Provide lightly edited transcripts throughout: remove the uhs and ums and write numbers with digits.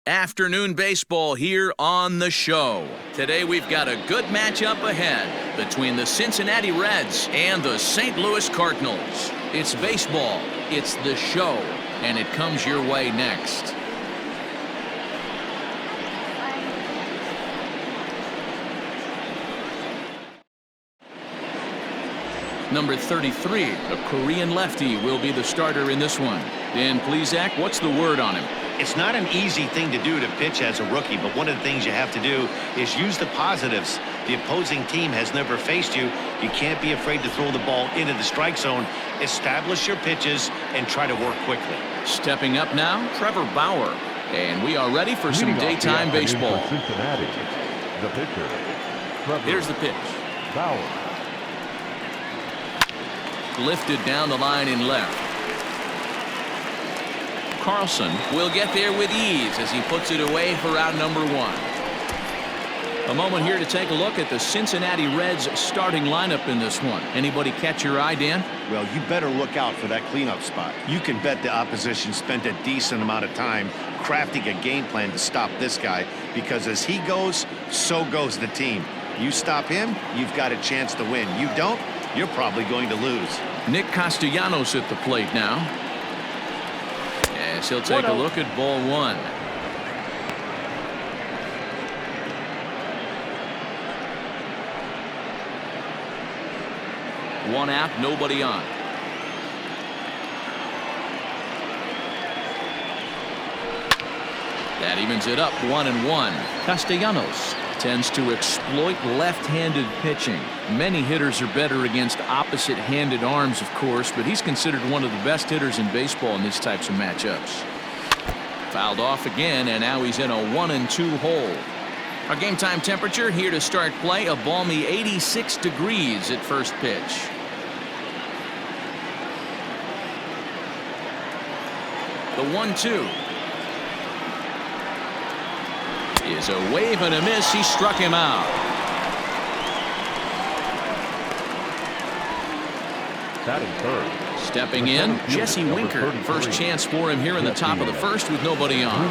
Afternoon baseball here on the show. Today we've got a good matchup ahead between the Cincinnati Reds and the St. Louis Cardinals. It's baseball, it's the show, and it comes your way next. Number 33, a Korean lefty, will be the starter in this one. Dan Plesac, what's the word on him? It's not an easy thing to do to pitch as a rookie, but one of the things you have to do is use the positives. The opposing team has never faced you. You can't be afraid to throw the ball into the strike zone. Establish your pitches and try to work quickly. Stepping up now, Trevor Bauer. And we are ready for some daytime baseball. Cincinnati, the pitcher, Trevor Here's the pitch. Bauer. Lifted down the line in left. Carlson will get there with ease as he puts it away for out number one. A moment here to take a look at the Cincinnati Reds starting lineup in this one. Anybody catch your eye, Dan? Well, you better look out for that cleanup spot. You can bet the opposition spent a decent amount of time crafting a game plan to stop this guy, because as he goes, so goes the team. You stop him, you've got a chance to win. You don't, you're probably going to lose. Nick Castellanos at the plate now. As he'll take a look at ball one. One out, nobody on. That evens it up, 1-1. Castellanos tends to exploit left-handed pitching. Many hitters are better against opposite-handed arms, of course, but he's considered one of the best hitters in baseball in these types of matchups. Fouled off again, and now he's in a 1-2 hole. Our game time temperature here to start play, a balmy 86 degrees at first pitch. The 1-2 is a wave and a miss. He struck him out. Batting third. Stepping in, Jesse Winker. First chance for him here in the top of the first with nobody on.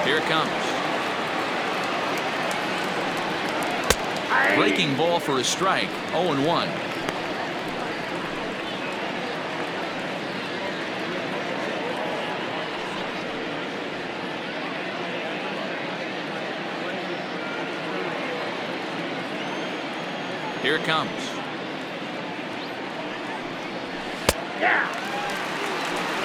Here it comes. Breaking ball for a strike. 0-1. Here it comes.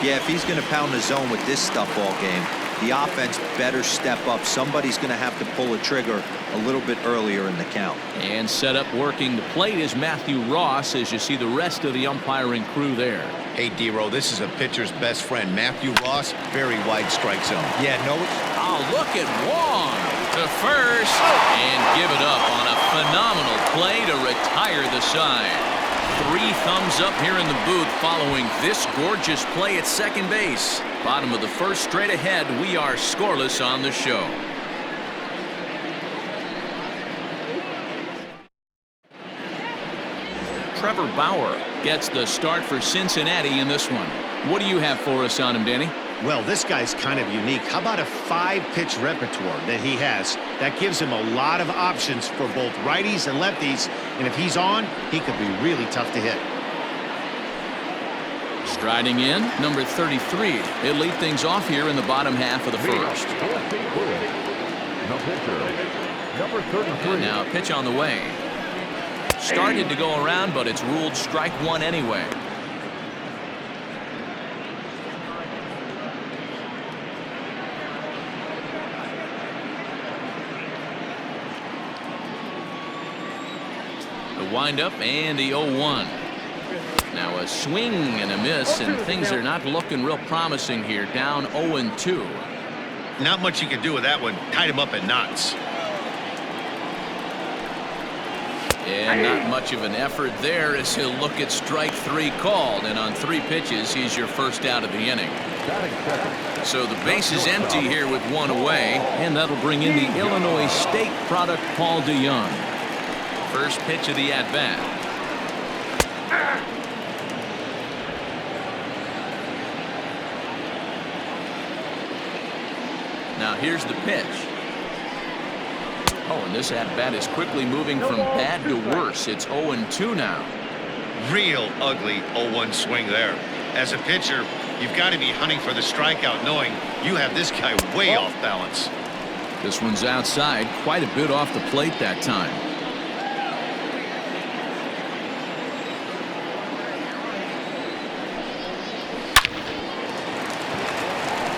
Yeah, if he's going to pound the zone with this stuff all game, the offense better step up. Somebody's going to have to pull a trigger a little bit earlier in the count. And set up working the plate is Matthew Ross, as you see the rest of the umpiring crew there. Hey, D-Row, this is a pitcher's best friend. Matthew Ross, very wide strike zone. Yeah, no. Oh, look at Wong to first and give it up on a phenomenal play to retire the side. 3 thumbs up here in the booth following this gorgeous play at second base. Bottom of the first, straight ahead. We are scoreless on the show. Trevor Bauer gets the start for Cincinnati in this one. What do you have for us on him, Danny? Well, this guy's kind of unique. How about a 5-pitch repertoire that he has? That gives him a lot of options for both righties and lefties, and if he's on, he could be really tough to hit. Striding in, number 33. He'll lead things off here in the bottom half of the first. The pitcher, number 33. And now a pitch on the way. Started to go around, but it's ruled strike one anyway. The windup and the 0-1. Now a swing and a miss, and things are not looking real promising here. Down 0-2. Not much you can do with that one. Tied him up in knots. And not much of an effort there as he'll look at strike 3 called, and on 3 pitches he's your first out of the inning. So the base is empty here with 1 away, and that'll bring in the Illinois State product Paul DeYoung. First pitch of the at-bat. Now here's the pitch. Oh, and this at-bat is quickly moving from bad to worse. It's 0-2 now. Real ugly 0-1 swing there. As a pitcher, you've got to be hunting for the strikeout, knowing you have this guy way off balance. This one's outside, quite a bit off the plate that time.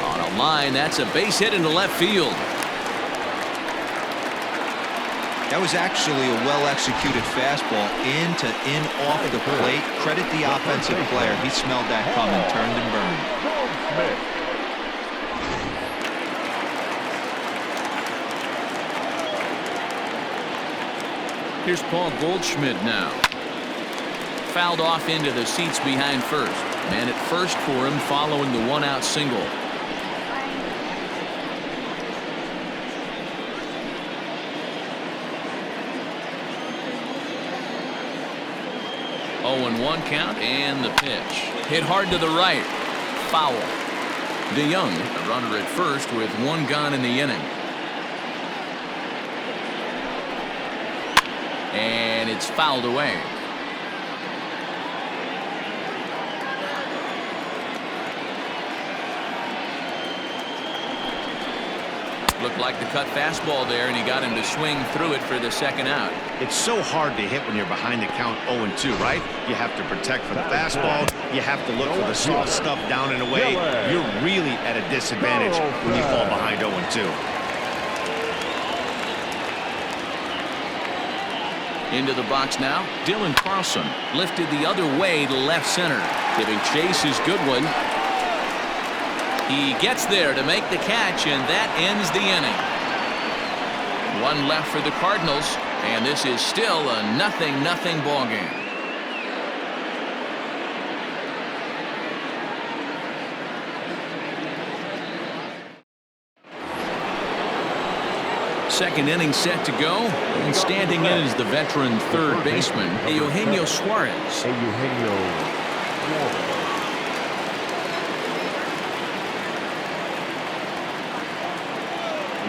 On a line, that's a base hit into left field. That was actually a well-executed fastball in off the plate. Credit the offensive player. He smelled that coming, turned and burned. Here's Paul Goldschmidt now. Fouled off into the seats behind first. Man at first for him following the one-out single. One count and the pitch. Hit hard to the right. Foul. DeYoung, a runner at first with one gone in the inning. And it's fouled away. Looked like the cut fastball there, and he got him to swing through it for the second out. It's so hard to hit when you're behind the count 0-2, right? You have to protect for the fastball. You have to look for the soft stuff down and away. You're really at a disadvantage when you fall behind 0-2. Into the box now. Dylan Carlson lifted the other way to left center. Giving chase his Goodwin. He gets there to make the catch, and that ends the inning. One left for the Cardinals, and this is still a 0-0 ball game. Second inning set to go, and standing in is the veteran third baseman, Eugenio Suarez.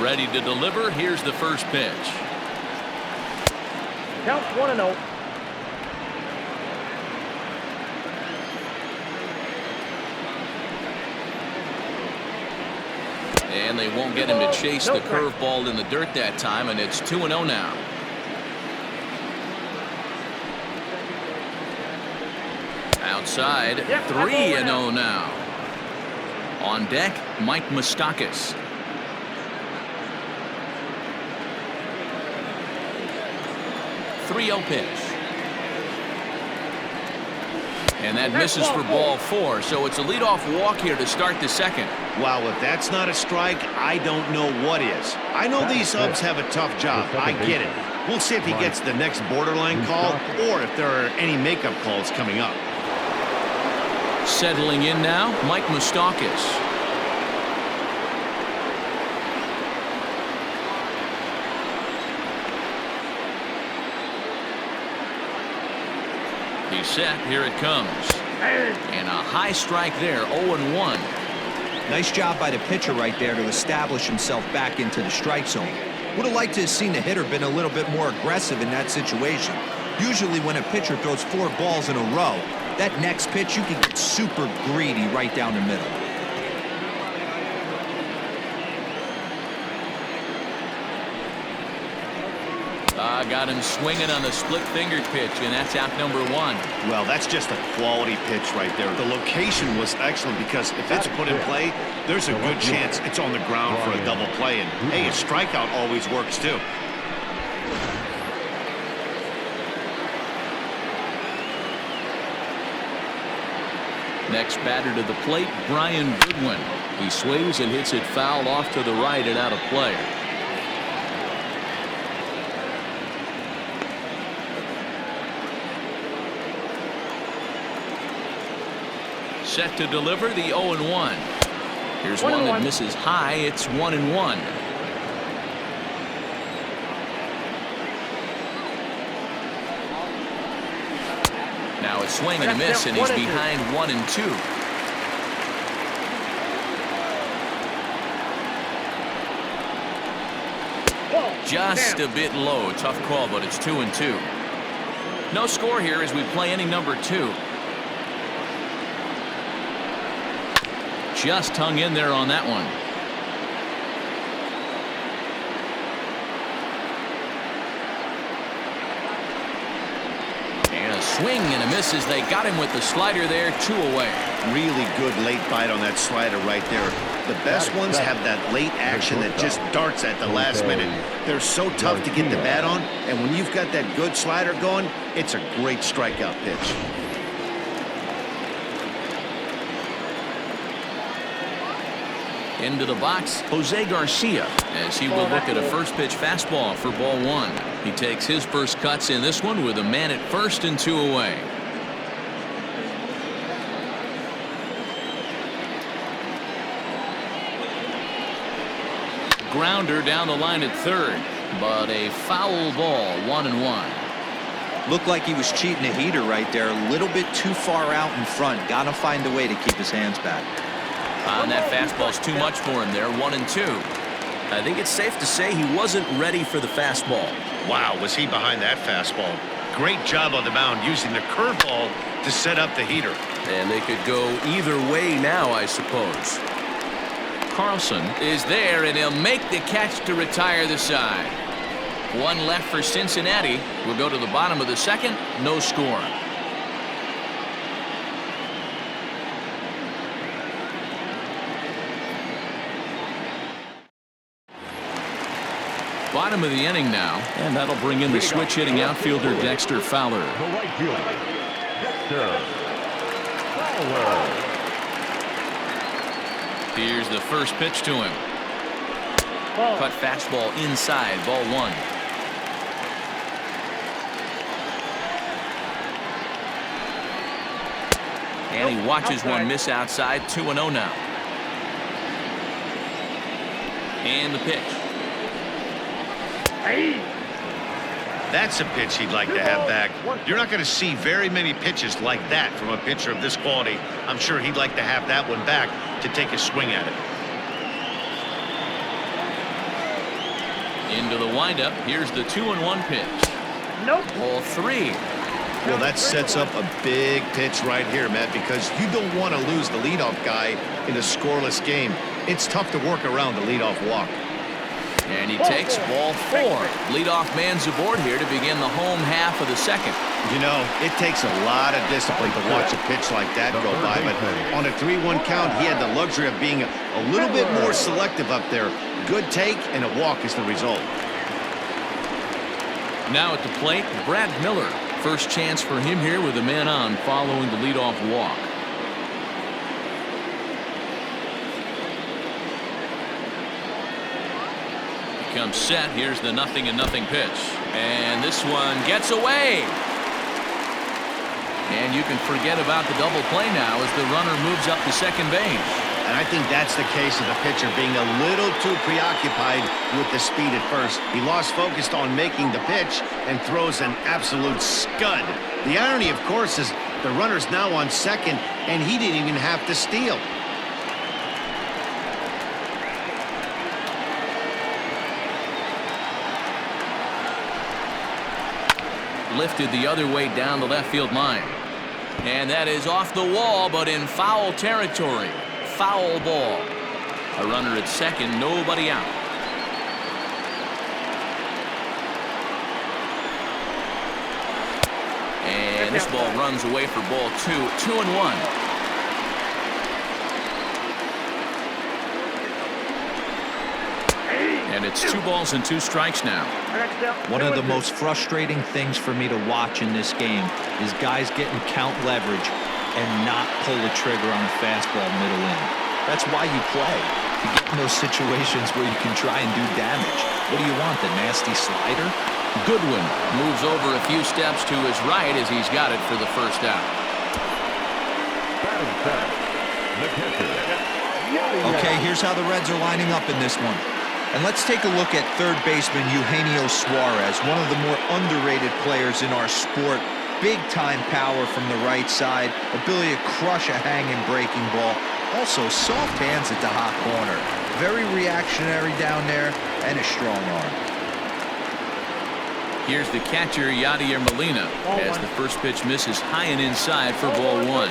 Ready to deliver. Here's the first pitch. Count 1-0. And they won't get him to chase the curveball in the dirt that time, and it's 2-0 now. Outside, 3-0 now. On deck, Mike Moustakas. 3-0 pitch. And that misses for ball 4, so it's a leadoff walk here to start the second. Wow, if that's not a strike, I don't know what is. I know these subs have a tough job. I get it. We'll see if he gets the next borderline call or if there are any makeup calls coming up. Settling in now, Mike Moustakas. He's set. Here it comes. And a high strike there, 0-1. Nice job by the pitcher right there to establish himself back into the strike zone. Would have liked to have seen the hitter been a little bit more aggressive in that situation. Usually when a pitcher throws 4 balls in a row, that next pitch you can get super greedy right down the middle. Got him swinging on the split-fingered pitch, and that's out number 1. Well, that's just a quality pitch right there. The location was excellent because if it's put in play, there's a good chance it's on the ground for a double play. And, hey, a strikeout always works, too. Next batter to the plate, Brian Goodwin. He swings and hits it foul off to the right and out of play. Set to deliver the 0-1. Here's one that misses high. It's 1-1. Now a swing and a miss, and he's behind 1-2. Just a bit low. Tough call, but it's 2-2. No score here as we play inning number 2. Just hung in there on that one. And a swing and a miss as they got him with the slider there. 2 away. Really good late bite on that slider right there. The best ones have that late action that just darts at the last minute. They're so tough to get the bat on, and when you've got that good slider going, it's a great strikeout pitch. Into the box, Jose Garcia, as he will look at a first pitch fastball for ball 1. He takes his first cuts in this one with a man at first and 2 away. Grounder down the line at third, but a foul ball. 1-1. Looked like he was cheating a heater right there. A little bit too far out in front. Got to find a way to keep his hands back. And that fastball's too much for him there. 1-2. I think it's safe to say he wasn't ready for the fastball. Wow, was he behind that fastball. Great job on the mound using the curveball to set up the heater. And they could go either way now, I suppose. Carlson is there, and he'll make the catch to retire the side. 1 left for Cincinnati. We'll go to the bottom of the second. No score. Bottom of the inning now, and that'll bring in the switch hitting outfielder Dexter Fowler. The right fielder, Dexter Fowler. Here's the first pitch to him. Cut fastball inside, ball 1. And he watches one miss outside. 2-0 now. And the pitch. That's a pitch he'd like to have back. You're not going to see very many pitches like that from a pitcher of this quality. I'm sure he'd like to have that one back to take a swing at it. Into the windup. Here's the 2-1 pitch. Nope. Ball 3. Well, that sets up a big pitch right here, Matt, because you don't want to lose the leadoff guy in a scoreless game. It's tough to work around the leadoff walk. And he takes ball 4. Leadoff man's aboard here to begin the home half of the second. You know, it takes a lot of discipline to watch a pitch like that go by, but on a 3-1 count, he had the luxury of being a little bit more selective up there. Good take, and a walk is the result. Now at the plate, Brad Miller. First chance for him here with a man on following the leadoff walk. Comes set. Here's the 0-0 pitch, and this one gets away, and you can forget about the double play now as the runner moves up to second base. And I think that's the case of the pitcher being a little too preoccupied with the speed at first. He lost focus on making the pitch and throws an absolute scud. The irony, of course, is the runner's now on second, and he didn't even have to steal. Lifted the other way down the left field line. And that is off the wall, but in foul territory. Foul ball. A runner at second, nobody out. And this ball runs away for ball 2. 2-1. And it's 2 balls and 2 strikes now. One of the most frustrating things for me to watch in this game is guys getting count leverage and not pull the trigger on a fastball middle inning. That's why you play, to get in those situations where you can try and do damage. What do you want, the nasty slider? Goodwin moves over a few steps to his right as he's got it for the first out. Okay, here's how the Reds are lining up in this one. And let's take a look at third baseman Eugenio Suarez, one of the more underrated players in our sport. Big-time power from the right side, ability to crush a hanging breaking ball. Also, soft hands at the hot corner. Very reactionary down there, and a strong arm. Here's the catcher, Yadier Molina, as the first pitch misses high and inside for ball one.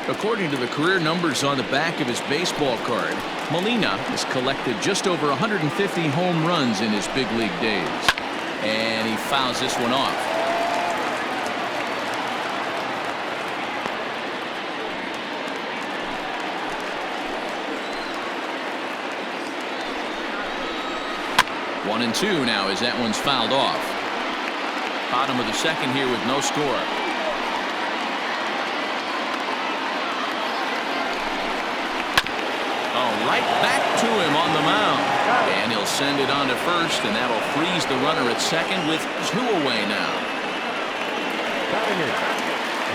According to the career numbers on the back of his baseball card, Molina has collected just over 150 home runs in his big league days. And he fouls this one off. One and two now as that one's fouled off. Bottom of the second here with no score. Oh, right back to him on the mound. And he'll send it on to first, and that'll freeze the runner at second with two away now.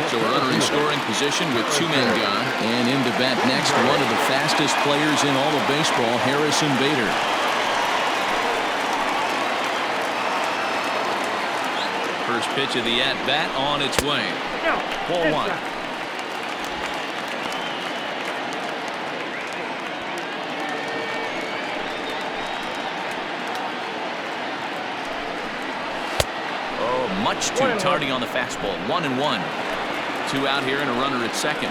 So a runner in scoring position with two men gone. And in to bat next, one of the fastest players in all of baseball, Harrison Bader. First pitch of the at-bat on its way. Ball one. Oh, much too tardy on the fastball. 1-1. Two out here and a runner at second.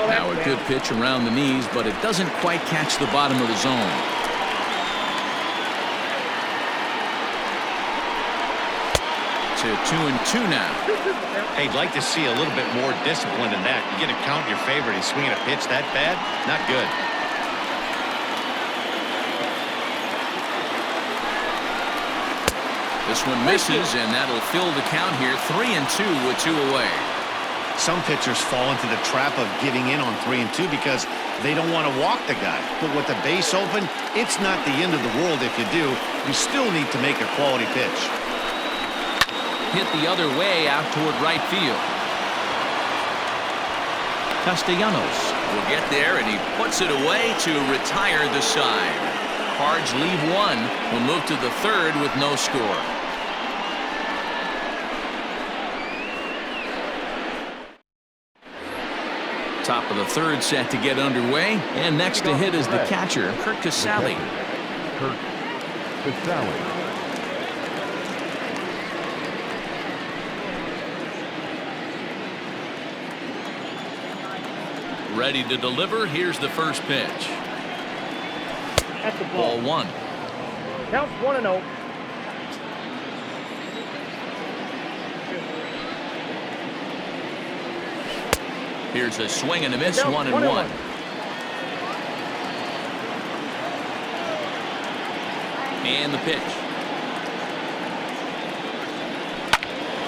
Now a good pitch around the knees, but it doesn't quite catch the bottom of the zone. To 2-2 now. Hey, I'd like to see a little bit more discipline in that. You get a count in your favor and he's swinging a pitch that bad? Not good. This one misses, and that'll fill the count here. 3-2 with two away. Some pitchers fall into the trap of giving in on 3-2 because they don't want to walk the guy. But with the base open, it's not the end of the world if you do. You still need to make a quality pitch. Hit the other way out toward right field. Castellanos will get there, and he puts it away to retire the side. Cards leave one. Will move to the third with no score. Top of the third set to get underway, and next to hit is the catcher, Kurt Casale. Kurt Casale. Ready to deliver. Here's the first pitch. At the Ball one. Counts 1-0. Here's a swing and a miss. 1-1. And the pitch.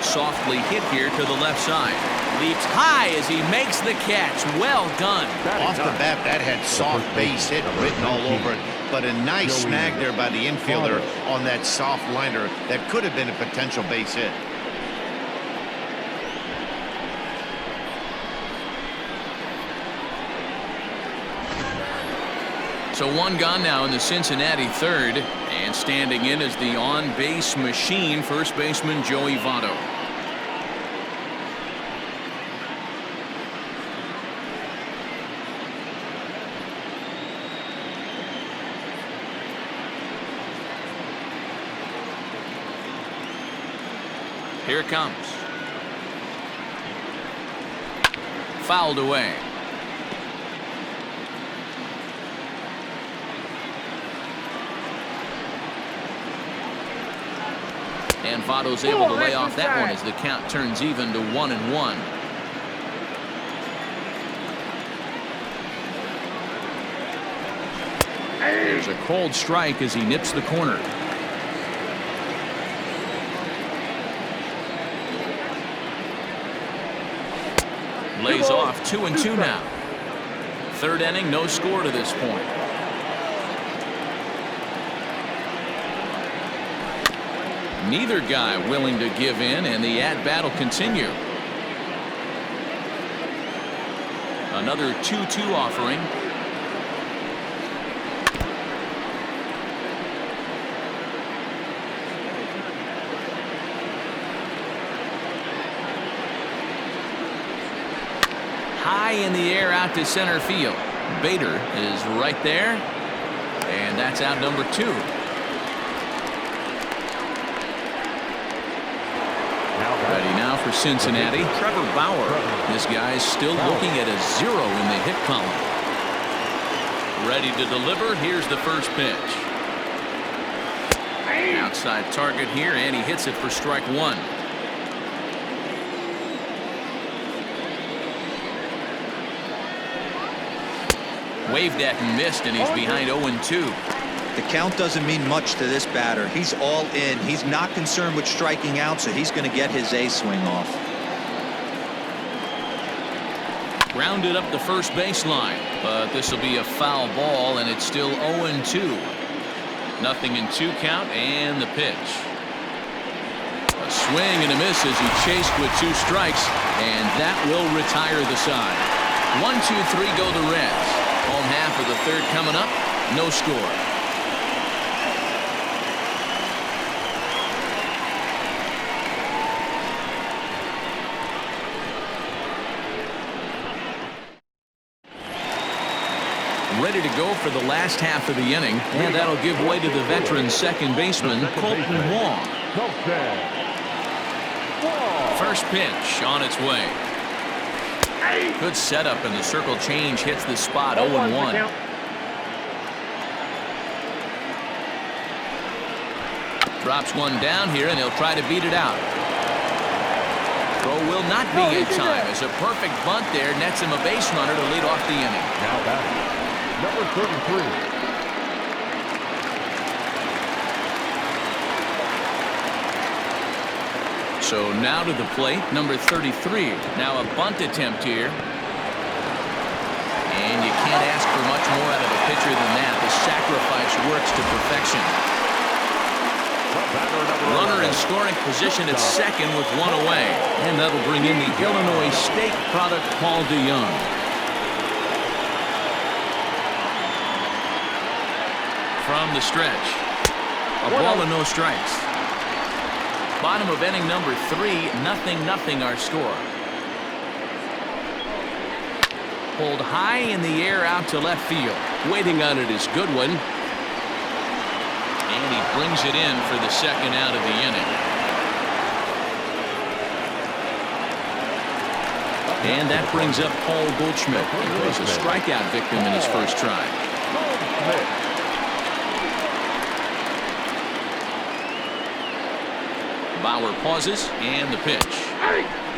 Softly hit here to the left side. Leaps high as he makes the catch. Well done. Off the bat, that had soft base hit written all over it, but a nice snag there by the infielder on that soft liner that could have been a potential base hit. So one gone now in the Cincinnati third, and standing in is the on-base machine, first baseman Joey Votto. Here it comes. Fouled away. And Votto's able to lay off that one as the count turns even to 1-1. There's a cold strike as he nips the corner. Lays off. 2-2 now. Third inning, no score to this point. Neither guy willing to give in, and the at-bat will continue. Another 2-2 offering. High in the air out to center field. Bader is right there. And And that's out number 2. Ready now for Cincinnati. Trevor Bauer. This guy's still looking at a 0 in the hit column. Ready to deliver. Here's the first pitch. Outside target here, and he hits it for strike 1. Waved at and missed, and he's behind 0-2. The count doesn't mean much to this batter. He's all in. He's not concerned with striking out, so he's going to get his A swing off. Grounded up the first baseline, but this will be a foul ball, and it's still 0-2. Nothing in 2 count, and the pitch. A swing and a miss as he chased with 2 strikes, and that will retire the side. 1-2-3 go the Reds. Home half of the 3rd coming up. No score. Ready to go for the last half of the inning, and that'll give way to the veteran second baseman, Colton Wong. First pitch on its way. Good setup, and the circle change hits the spot. 0-1. Drops one down here, and he'll try to beat it out. Throw will not be in time, as a perfect bunt there nets him a base runner to lead off the inning. Now batting, number 33. So now to the plate, number 33. Now a bunt attempt here. And you can't ask for much more out of a pitcher than that. The sacrifice works to perfection. Runner in scoring position at second with 1 away. And that'll bring in the Illinois State product, Paul DeYoung. From the stretch. A ball and no strikes. Bottom of inning number 3, 0-0 our score. Pulled high in the air out to left field. Waiting on it is Goodwin. And he brings it in for the second out of the inning. And that brings up Paul Goldschmidt. He was a strikeout victim in his first try. Bauer pauses, and the pitch.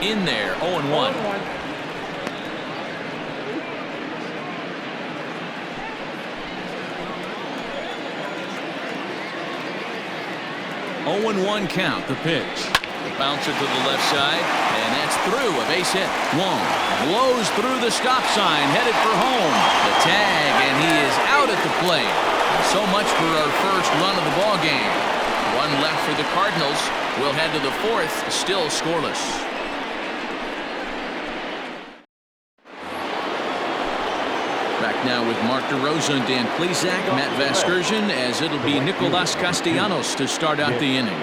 In there, 0-1. 0-1 count, the pitch. Bouncer to the left side, and that's through. A base hit. Wong blows through the stop sign, headed for home. The tag, and he is out at the plate. So much for our first run of the ball game. 1 left for the Cardinals. We'll head to the 4th, still scoreless. Back now with Mark DeRosa and Dan Plesac, Matt Vasgersian, as it'll be Nicolas Castellanos to start out the inning.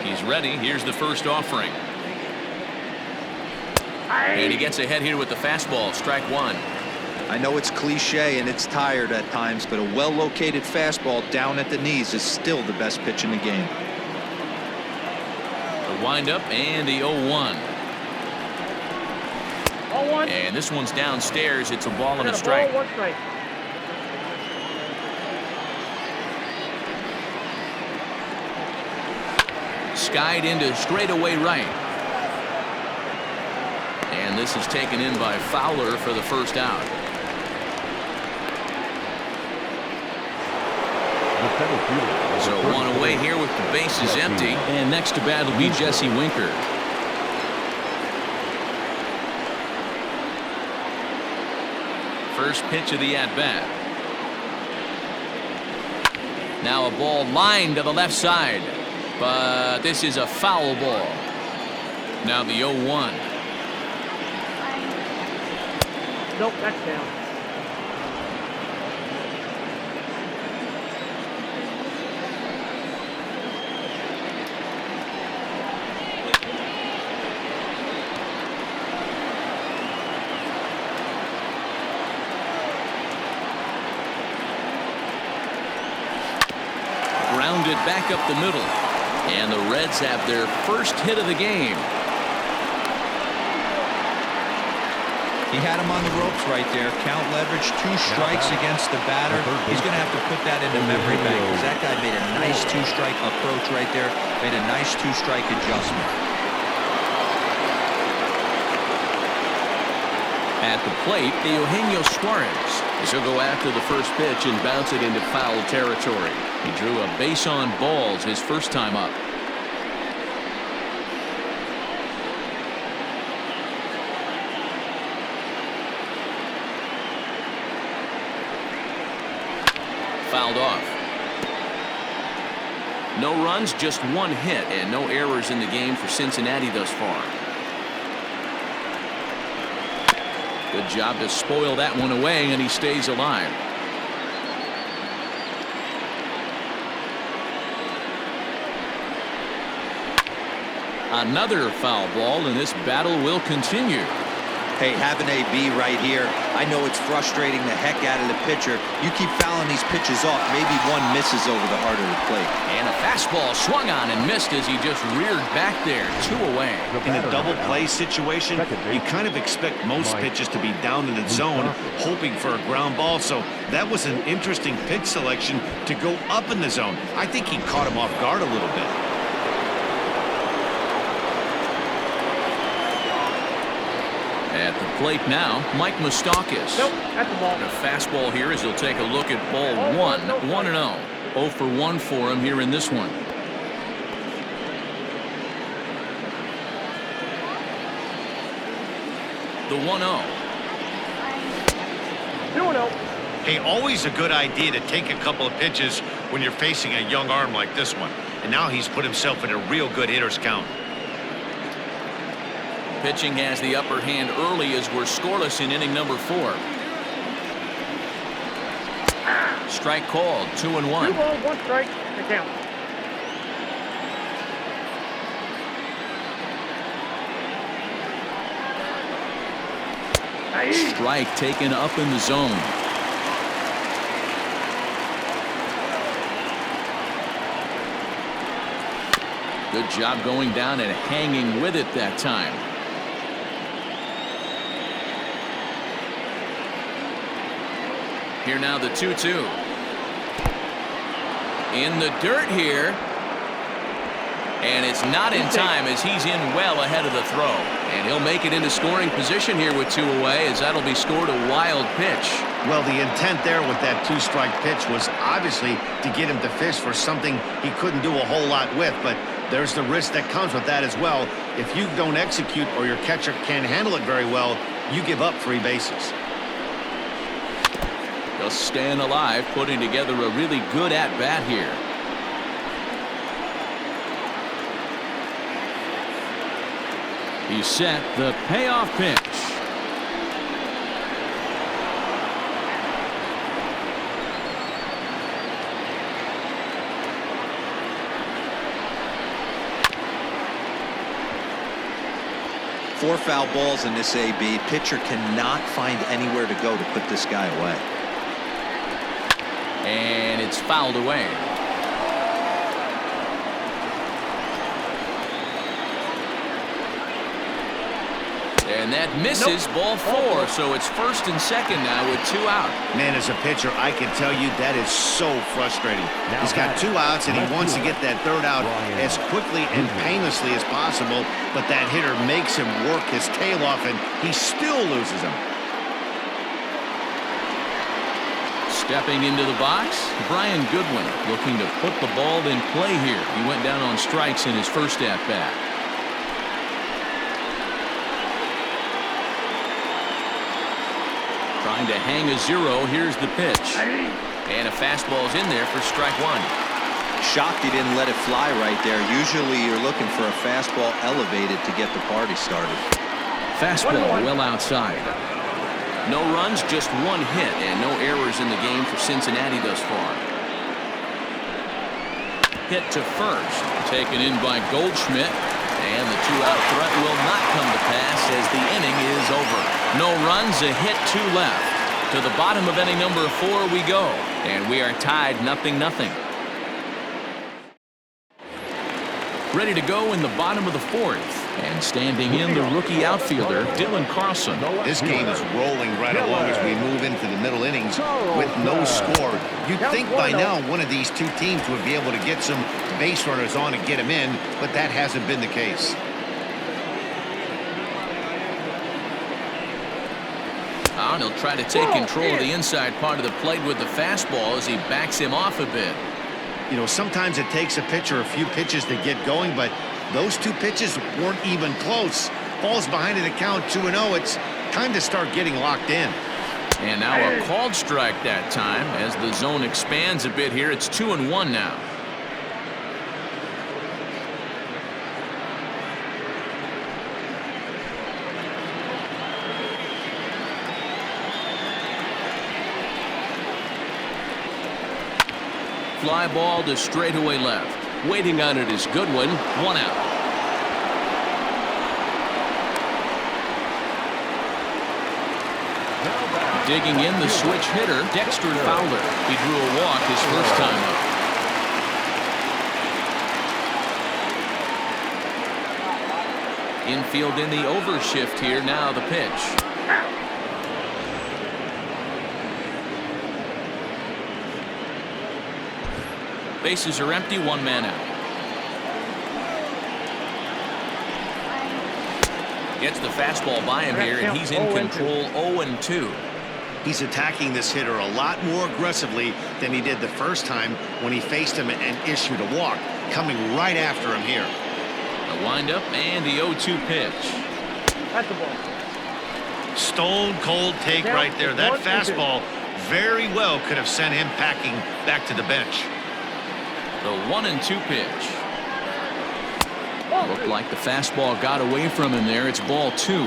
He's ready. Here's the first offering. And he gets ahead here with the fastball, strike 1. I know it's cliche and it's tired at times, but a well-located fastball down at the knees is still the best pitch in the game. The windup and the 0-1. And this one's downstairs. It's a ball and a strike. Skied into straightaway right. And this is taken in by Fowler for the first out. So 1 away here with the bases empty. And next to bat will be Jesse Winker. First pitch of the at-bat. Now a ball lined to the left side. But this is a foul ball. Now the 0-1. Nope, that's down. it back up the middle. And the Reds have their first hit of the game. He had him on the ropes right there. Count leverage, 2 strikes against the batter. He's going to have to put that into memory bank because that guy made a nice 2-strike approach right there. Made a nice 2-strike adjustment. At the plate, Eugenio Suarez. He'll go after the first pitch and bounce it into foul territory. He drew a base on balls his first time up. Fouled off. No runs, just 1 hit, and no errors in the game for Cincinnati thus far. Good job to spoil that one away, and he stays alive. Another foul ball, and this battle will continue. Hey, have an AB right here. I know it's frustrating the heck out of the pitcher. You keep fouling these pitches off. Maybe one misses over the heart of the plate. And a fastball swung on and missed as he just reared back there. 2 away. In a double play situation, you kind of expect most pitches to be down in the zone, hoping for a ground ball. So that was an interesting pitch selection to go up in the zone. I think he caught him off guard a little bit. At the plate now, Mike Moustakas. Nope, that's the ball. A fastball here as he'll take a look at ball 1. 1-0. 0 for 1 for him here in this one. The 1-0. 2-0. Hey, always a good idea to take a couple of pitches when you're facing a young arm like this one. And now he's put himself in a real good hitter's count. Pitching has the upper hand early as we're scoreless in inning number 4. Strike called. 2-1. 2 balls, 1 strike. The count. Strike taken up in the zone. Good job going down and hanging with it that time. Here now the 2-2. In the dirt here. And it's not in time as he's in well ahead of the throw. And he'll make it into scoring position here with 2 away as that'll be scored a wild pitch. Well, the intent there with that 2-strike pitch was obviously to get him to fish for something he couldn't do a whole lot with. But there's the risk that comes with that as well. If you don't execute or your catcher can't handle it very well, you give up 3 bases. Just staying alive, putting together a really good at-bat here. He's set the payoff pitch. Four foul balls in this AB. Pitcher cannot find anywhere to go to put this guy away. And it's fouled away. And that misses. Ball 4, so it's 1st and 2nd now with 2 out. Man, as a pitcher, I can tell you that is so frustrating. He's got 2 outs, and he wants to get that 3rd out as quickly and painlessly as possible, but that hitter makes him work his tail off, and he still loses him. Stepping into the box, Brian Goodwin looking to put the ball in play here. He went down on strikes in his first at-bat. Trying to hang a 0. Here's the pitch. And a fastball's in there for strike 1. Shocked he didn't let it fly right there. Usually you're looking for a fastball elevated to get the party started. Fastball well outside. No runs, just 1 hit, and no errors in the game for Cincinnati thus far. Hit to first. Taken in by Goldschmidt. And the 2-out threat will not come to pass as the inning is over. No runs, a hit, 2 left. To the bottom of inning number 4 we go. And we are tied 0-0. Ready to go in the bottom of the fourth. And standing in the rookie outfielder, Dylan Carlson. This game is rolling right along as we move into the middle innings with no score. You'd think by now one of these two teams would be able to get some base runners on and get them in, but that hasn't been the case. And he'll try to take control of the inside part of the plate with the fastball as he backs him off a bit. You know, sometimes it takes a pitcher a few pitches to get going, but those two pitches weren't even close. Ball's behind in the count 2-0. It's time to start getting locked in. And now a called strike that time as the zone expands a bit here. It's 2-1 now. Fly ball to straightaway left. Waiting on it is Goodwin. 1 out. Digging in the switch hitter, Dexter Fowler. He drew a walk his first time up. Infield in the overshift here. Now the pitch. Bases are empty, 1 man out. Gets the fastball by him here, and he's in control. 0-2. He's attacking this hitter a lot more aggressively than he did the first time when he faced him and issued a walk. Coming right after him here. The windup and the 0-2 pitch. That's the ball. Stone cold take right there. That fastball very well could have sent him packing back to the bench. The 1-2 pitch. Looked like the fastball got away from him there. It's ball 2.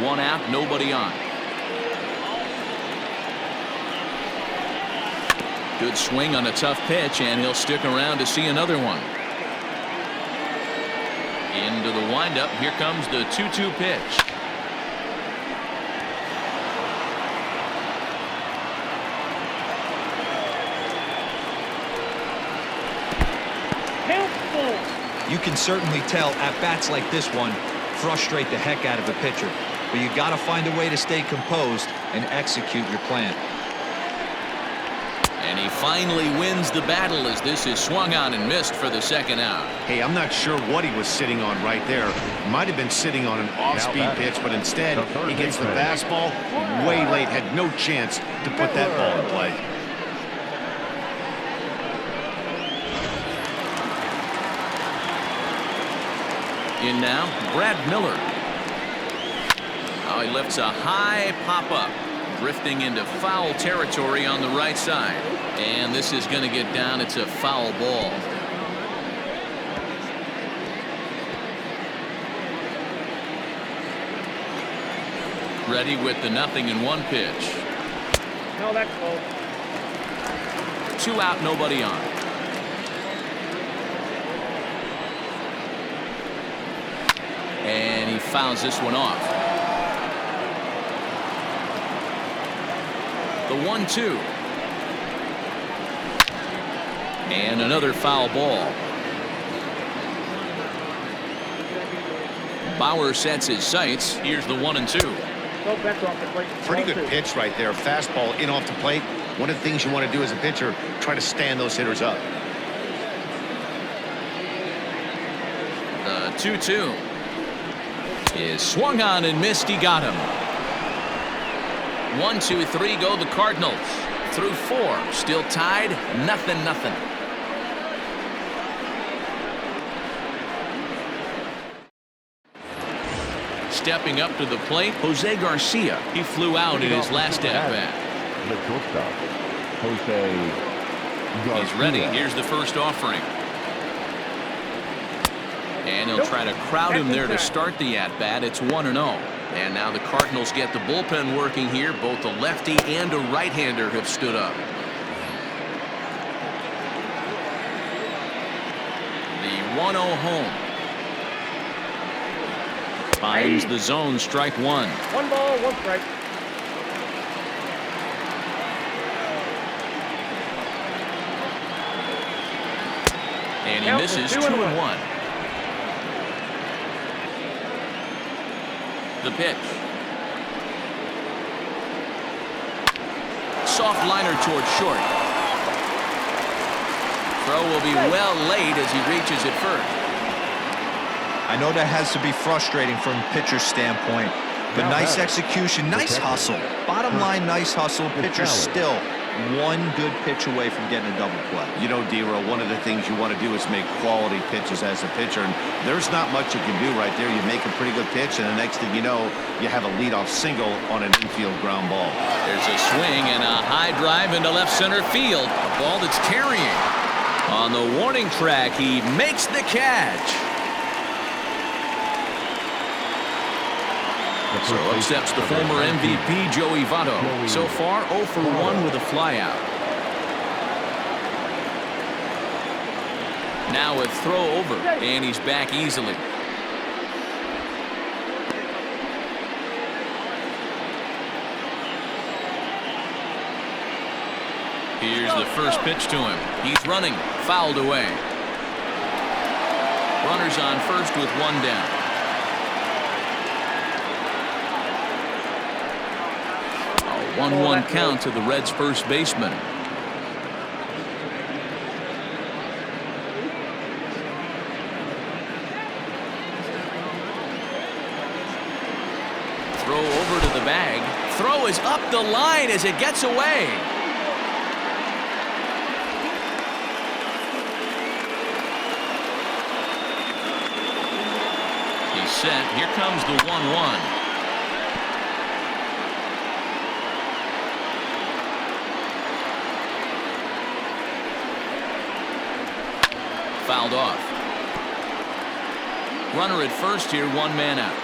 One out, nobody on. Good swing on a tough pitch, and he'll stick around to see another one. Into the windup. Here comes the 2-2 pitch. You can certainly tell at bats like this one frustrate the heck out of a pitcher, but you got to find a way to stay composed and execute your plan. And he finally wins the battle as this is swung on and missed for the second out. Hey, I'm not sure what he was sitting on right there. Might have been sitting on an off-speed pitch, but instead he gets the fastball way late. Had no chance to put that ball in play. In now, Brad Miller. Oh, he lifts a high pop-up. Drifting into foul territory on the right side. And this is going to get down. It's a foul ball. Ready with the 0-1 pitch. No, that's close. 2 out, nobody on. And he fouls this one off. The 1-2. And another foul ball. Bauer sets his sights. Here's the 1-2. No, that's off the plate. Pretty good pitch right there. Fastball in off the plate. One of the things you want to do as a pitcher, try to stand those hitters up. The 2-2 is swung on and missed. He got him. 1, 2, 3 go the Cardinals. Through 4. Still tied. 0-0. Stepping up to the plate, Jose Garcia. He flew out in his last at-bat. The shortstop, Jose Garcia. He's ready. Here's the first offering. And he'll try to crowd him there to start the at-bat. It's 1-0. And now the Cardinals get the bullpen working here. Both a lefty and a right-hander have stood up. The 1-0 home. Finds the zone, strike one. 1 ball, 1 strike. And he Count misses is 2 2-1. and 1. The pitch. Soft liner towards short. Throw will be well late as he reaches it first. I know that has to be frustrating from pitcher's standpoint, but nice execution, nice hustle. Bottom line, nice hustle. Pitcher's still one good pitch away from getting a double play. You know, D-Row, one of the things you want to do is make quality pitches as a pitcher, and there's not much you can do right there. You make a pretty good pitch, and the next thing you know, you have a leadoff single on an infield ground ball. There's a swing and a high drive into left center field. A ball that's carrying. On the warning track, he makes the catch. So up steps the former MVP, Joey Votto. So far, 0 for 1 with a flyout. Now a throw over, and he's back easily. Here's the first pitch to him. He's running, fouled away. Runners on first with 1 down. A 1-1 count to the Reds' first baseman. Throw over to the bag. Throw is up the line as it gets away. He's set. Here comes the 1-1. Fouled off. Runner at first here, 1 man out.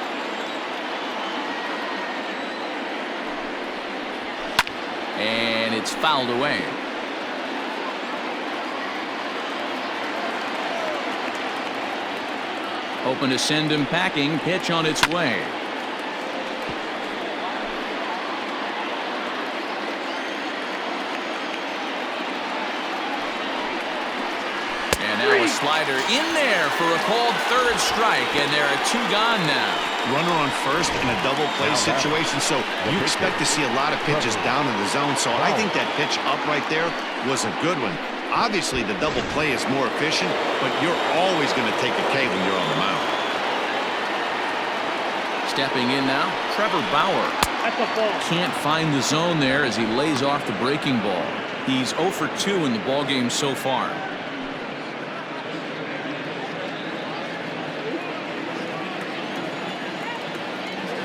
And it's fouled away. Hoping to send him packing. Pitch on its way. And now a slider in there for a called third strike, and there are 2 gone now. Runner on first in a double play situation, so you expect to see a lot of pitches down in the zone. So I think that pitch up right there was a good one. Obviously, the double play is more efficient, but you're always going to take a K when you're on the mound. Stepping in now, Trevor Bauer. That's a ball. Can't find the zone there as he lays off the breaking ball. He's 0 for 2 in the ballgame so far.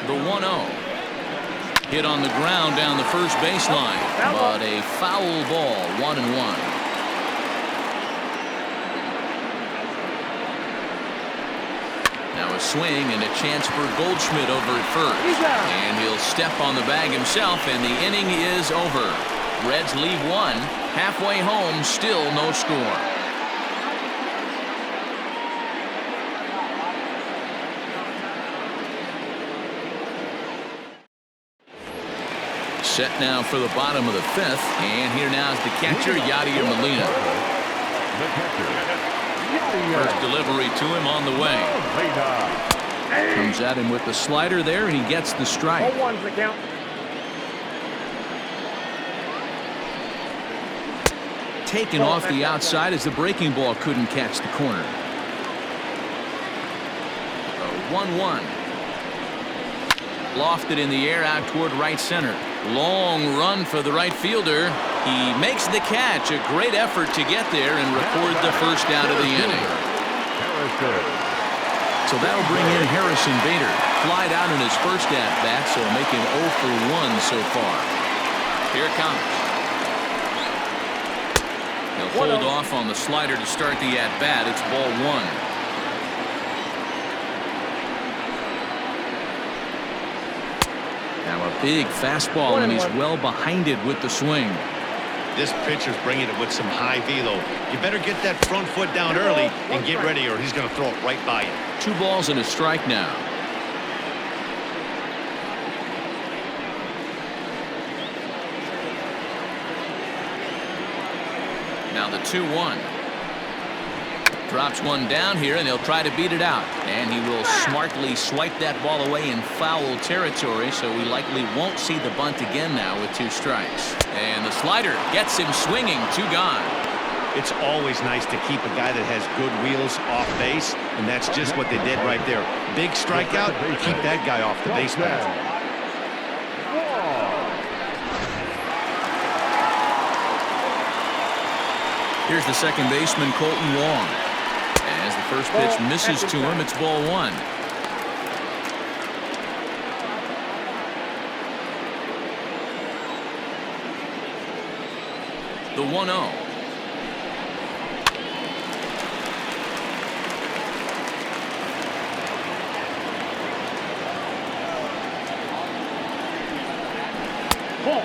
The 1-0. Hit on the ground down the first baseline, but a foul ball, 1-1. Now a swing and a chance for Goldschmidt over at first. And he'll step on the bag himself, and the inning is over. Reds leave 1. Halfway home, still no score. Set now for the bottom of the 5th, and here now is the catcher, Yadier Molina. First delivery to him on the way. Comes at him with the slider there, and he gets the strike. 0-1's the count. Taken off the outside as the breaking ball couldn't catch the corner. 1-1. Lofted in the air out toward right center. Long run for the right fielder. He makes the catch. A great effort to get there and record the first out of the inning. So that'll bring in Harrison Bader. Flied out in his first at-bat, so making 0 for 1 so far. Here it comes. He'll hold off on the slider to start the at-bat. It's ball 1. Now a big fastball, and he's well behind it with the swing. This pitcher's bringing it with some high velo. You better get that front foot down early and get ready, or he's going to throw it right by you. 2 balls and a strike now. Now the 2-1. Drops one down here, and he'll try to beat it out. And he will smartly swipe that ball away in foul territory, so we likely won't see the bunt again now with 2 strikes. And the slider gets him swinging. 2 gone. It's always nice to keep a guy that has good wheels off base, and that's just what they did right there. Big strikeout, keep that guy off the base path. Here's the second baseman, Colton Wong. As the first pitch misses to him, it's ball 1. The 1-0.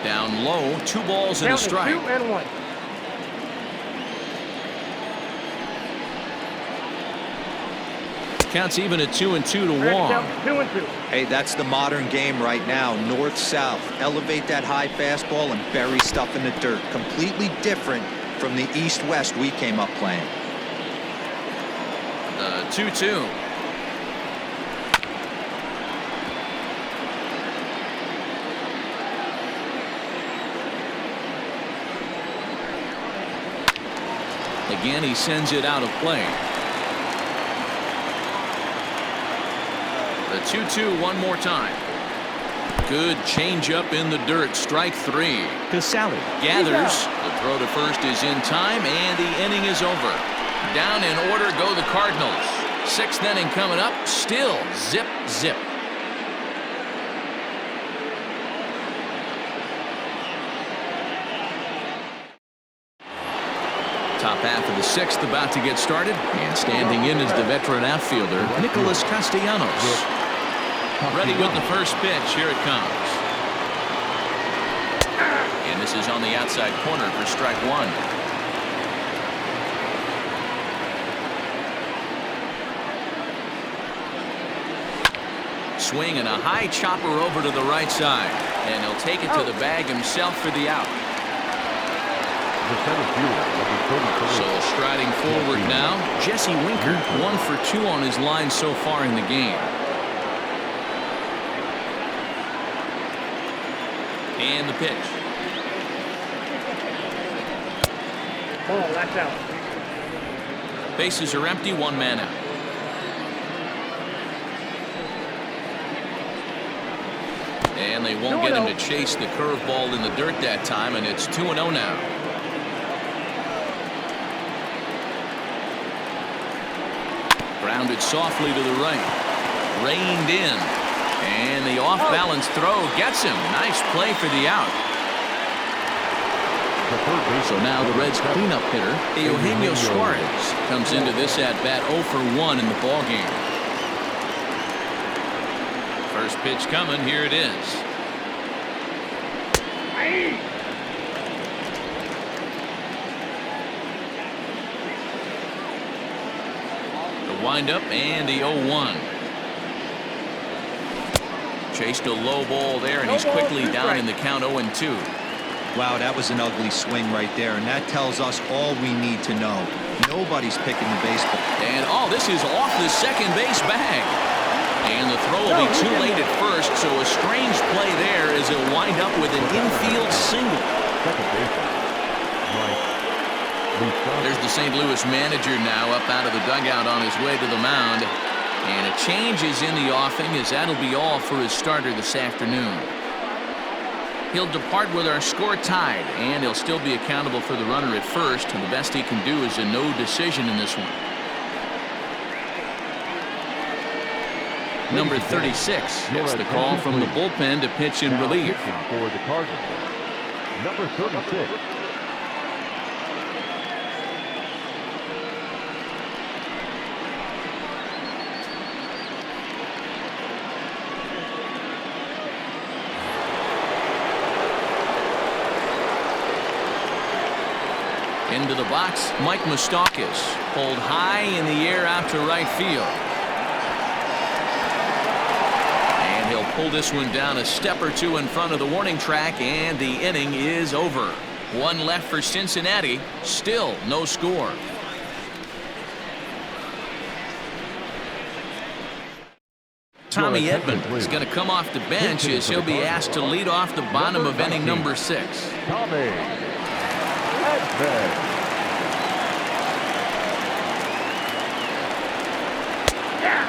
Down low, 2 balls and a strike. 2-1. Counts even at 2-2 to Wong. 2-2. Hey, that's the modern game right now. North-south. Elevate that high fastball and bury stuff in the dirt. Completely different from the east-west we came up playing. 2-2. Again, he sends it out of play. The 2-2 one more time. Good changeup in the dirt. Strike 3. Casali Gathers. The throw to first is in time, and the inning is over. Down in order go the Cardinals. 6th inning coming up. Still zip, zip. Top half of the 6th about to get started, and standing in is the veteran outfielder Nicholas Castellanos. Ready with the first pitch. Here it comes. And this is on the outside corner for strike 1. Swing and a high chopper over to the right side, and he'll take it to the bag himself for the out. So striding forward now, Jesse Winker, 1 for 2 on his line so far in the game. And the pitch. Ball, that's out. Bases are empty, 1 man out. And they won't get him to chase the curveball in the dirt that time, and it's 2-0 now. Grounded softly to the right. Reined in. And the off-balance throw gets him. Nice play for the out. So now the Reds' cleanup hitter, Eugenio Suarez, comes into this at-bat 0 for 1 in the ballgame. First pitch coming. Here it is. The windup and the 0-1. Chased a low ball there, and he's quickly down in the count 0-2. Wow, that was an ugly swing right there, and that tells us all we need to know. Nobody's picking the baseball. And this is off the second base bag. And the throw will be too late at first, so a strange play there as he'll wind up with an infield single. There's the St. Louis manager now up out of the dugout on his way to the mound. And a change is in the offing, as that'll be all for his starter this afternoon. He'll depart with our score tied, and he'll still be accountable for the runner at first, and the best he can do is a no decision in this one. Number 36 gets the call from the bullpen to pitch in relief. For the Cardinals, number 36. Into the box, Mike Moustakas, pulled high in the air out to right field. And he'll pull this one down a step or two in front of the warning track, and the inning is over. One left for Cincinnati. Still no score. Tommy Edman is going to come off the bench as he'll be asked to lead off the bottom of inning number 6. Tommy Edman.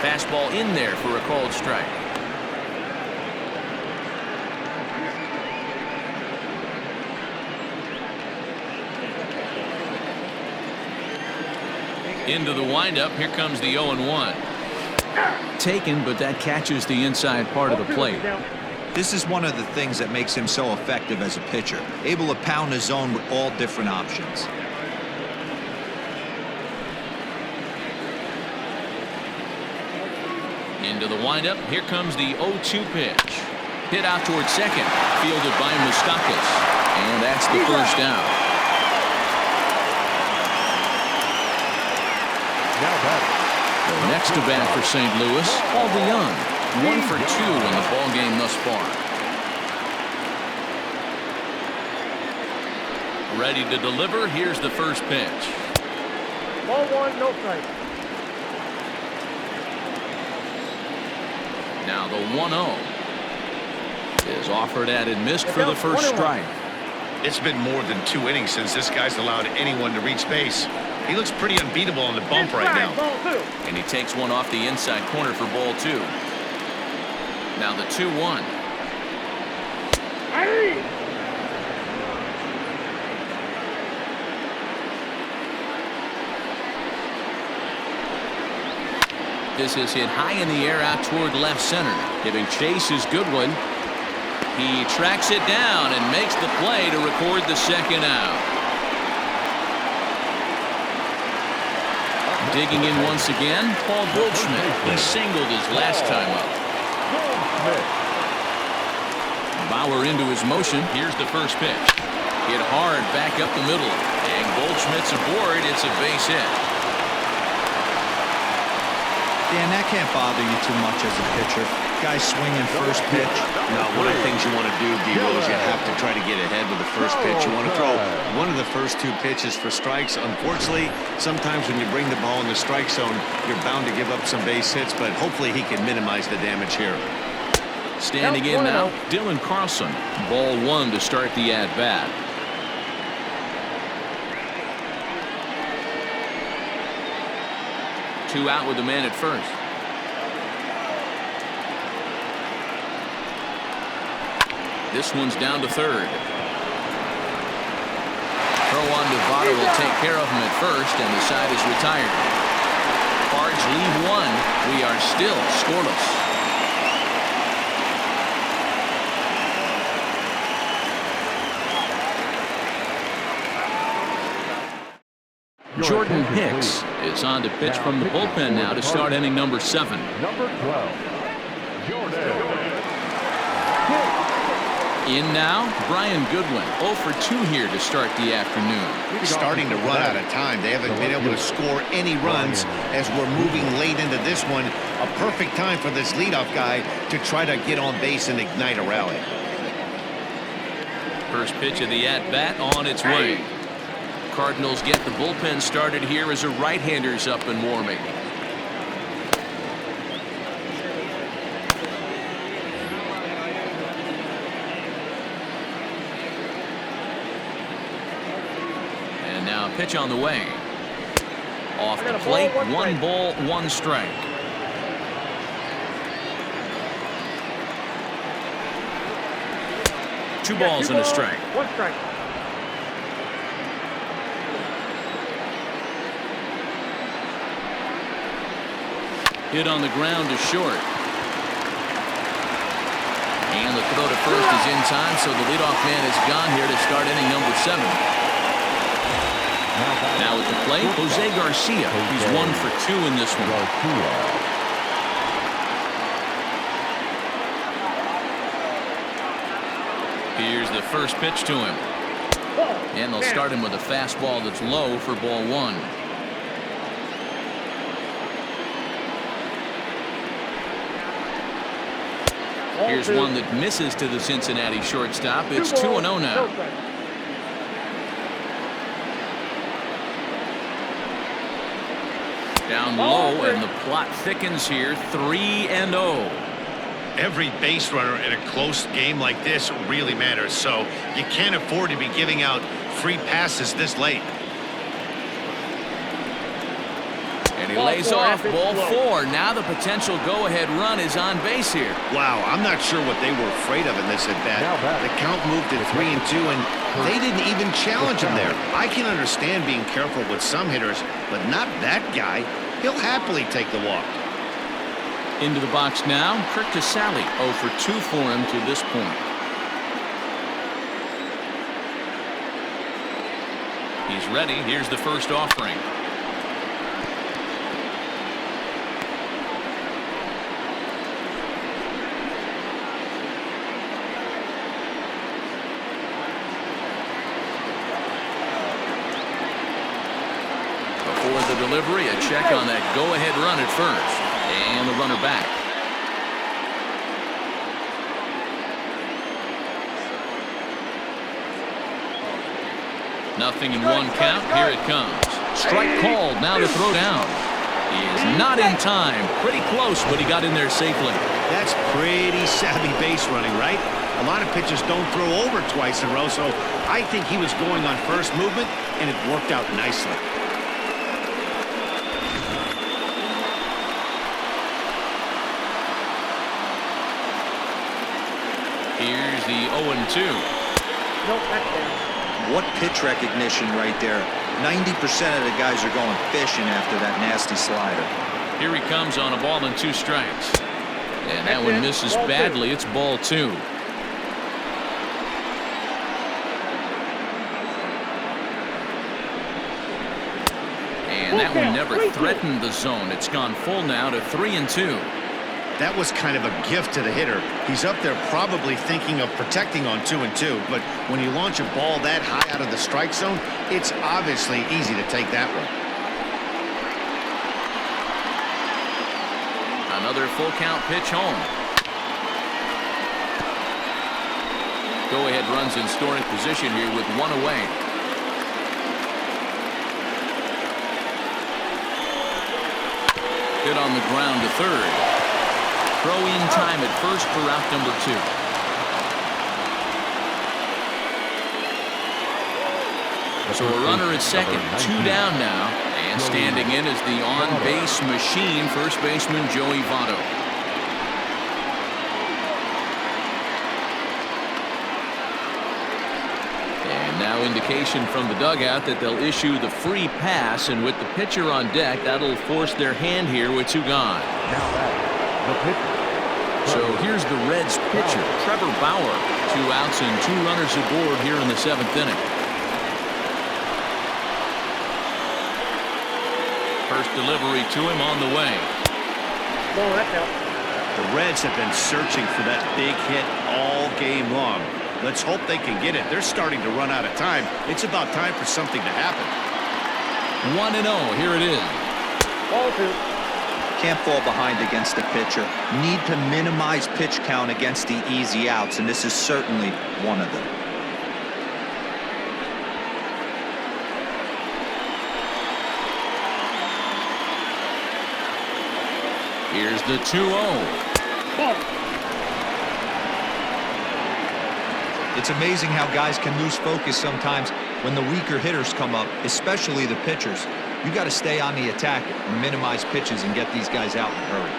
Fastball in there for a called strike. Into the windup. Here comes the 0-1. Taken, but that catches the inside part of the plate. This is one of the things that makes him so effective as a pitcher, able to pound his zone with all different options. Into the windup. Here comes the 0-2 pitch. Hit out towards second. Fielded by Moustakas. And that's the first down. The next to bat for St. Louis, Paul DeYoung. 1 for 2 in the ball game thus far. Ready to deliver. Here's the first pitch. Ball 1, no strike. Now the 1-0 is offered at and missed for the first strike. It's been more than 2 innings since this guy's allowed anyone to reach base. He looks pretty unbeatable on the bump right now. And he takes one off the inside corner for ball 2. Now the 2-1. This is hit high in the air out toward left center. Giving chase is Goodwin. He tracks it down and makes the play to record the second out. Digging in once again, Paul Goldschmidt. He singled his last time up. Bauer into his motion. Here's the first pitch. Hit hard back up the middle. And Goldschmidt's aboard. It's a base hit. Dan, that can't bother you too much as a pitcher. Guy swinging first pitch. No, one of the things you want to do, D-Rose, is you have to try to get ahead with the first pitch. You want to throw one of the first 2 pitches for strikes. Unfortunately, sometimes when you bring the ball in the strike zone, you're bound to give up some base hits, but hopefully he can minimize the damage here. Standing in now, Dylan Carlson. Ball 1 to start the at-bat. Two out with the man at first. This one's down to third. Throw on Nevada will take care of him at first, and the side is retired. Cards leave 1. We are still scoreless. Jordan Hicks is on to pitch from the bullpen now to start inning number 7. Number 12, Jordan. In now, Brian Goodwin. 0 for 2 here to start the afternoon. Starting to run out of time. They haven't been able to score any runs as we're moving late into this one. A perfect time for this leadoff guy to try to get on base and ignite a rally. First pitch of the at-bat on its way. Cardinals get the bullpen started here as a right-hander's up and warming. And now a pitch on the way. Off the plate, 1 ball, 1 strike. Two balls and a strike. 1 strike. Hit on the ground to short. And the throw to first is in time, so the leadoff man is gone here to start inning number 7. Now at the plate, Jose Garcia. He's 1 for 2 in this one. Here's the first pitch to him. And they'll start him with a fastball that's low for ball 1. Here's one that misses to the Cincinnati shortstop. It's 2-0 now. Down low, and the plot thickens here. 3-0. Every base runner in a close game like this really matters, so you can't afford to be giving out free passes this late. And he lays off ball 4. Now the potential go-ahead run is on base here. Wow, I'm not sure what they were afraid of in this at-bat. The count moved to 3-2, and they didn't even challenge him there. I can understand being careful with some hitters, but not that guy. He'll happily take the walk. Into the box now, Kirk Casale, 0 for 2 for him to this point. He's ready. Here's the first offering. Before the delivery, a check on that go-ahead run at first. And the runner back. Nothing in 1 count. Here it comes. Strike called. Now the throw down. He is not in time. Pretty close, but he got in there safely. That's pretty savvy base running, right? A lot of pitchers don't throw over twice in a row, so I think he was going on first movement, and it worked out nicely. Here's the 0-2. Nope, that's down. What pitch recognition right there. 90% of the guys are going fishing after that nasty slider. Here he comes on a ball and 2 strikes. And that one misses badly. It's ball 2. And that one never threatened the zone. It's gone full now to 3-2. That was kind of a gift to the hitter. He's up there probably thinking of protecting on 2-2, but when you launch a ball that high out of the strike zone, it's obviously easy to take that one. Another full count pitch home. Go-ahead runs in scoring position here with 1 away. Hit on the ground to third. Throw in time at first for route number 2. So a runner at second, 2 down now, and standing in is the on-base machine, first baseman Joey Votto. And now indication from the dugout that they'll issue the free pass, and with the pitcher on deck, that'll force their hand here with 2 gone. The pitcher. So here's the Reds pitcher, Trevor Bauer. 2 outs and 2 runners aboard here in the 7th inning. First delivery to him on the way. No, that's out. The Reds have been searching for that big hit all game long. Let's hope they can get it. They're starting to run out of time. It's about time for something to happen. 1-0. Here it is. Ball 2. Can't fall behind against the pitcher. Need to minimize pitch count against the easy outs, and this is certainly one of them. Here's the 2-0. It's amazing how guys can lose focus sometimes when the weaker hitters come up, especially the pitchers. You got to stay on the attack and minimize pitches and get these guys out in a hurry.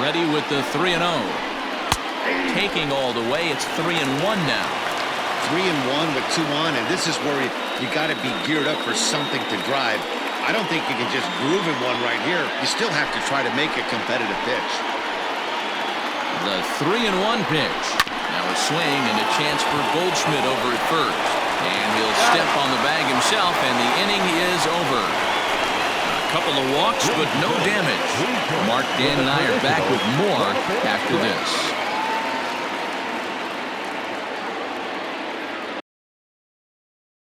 Ready with the 3-0. Taking all the way, it's 3-1 now. 3-1 with 2 on, and this is where you got to be geared up for something to drive. I don't think you can just groove in one right here. You still have to try to make a competitive pitch. The 3-1 pitch. Now a swing and a chance for Goldschmidt over at first. And he'll step on the bag himself, and the inning is over. A couple of walks, but no damage. Mark, Dan, and I are back with more after this.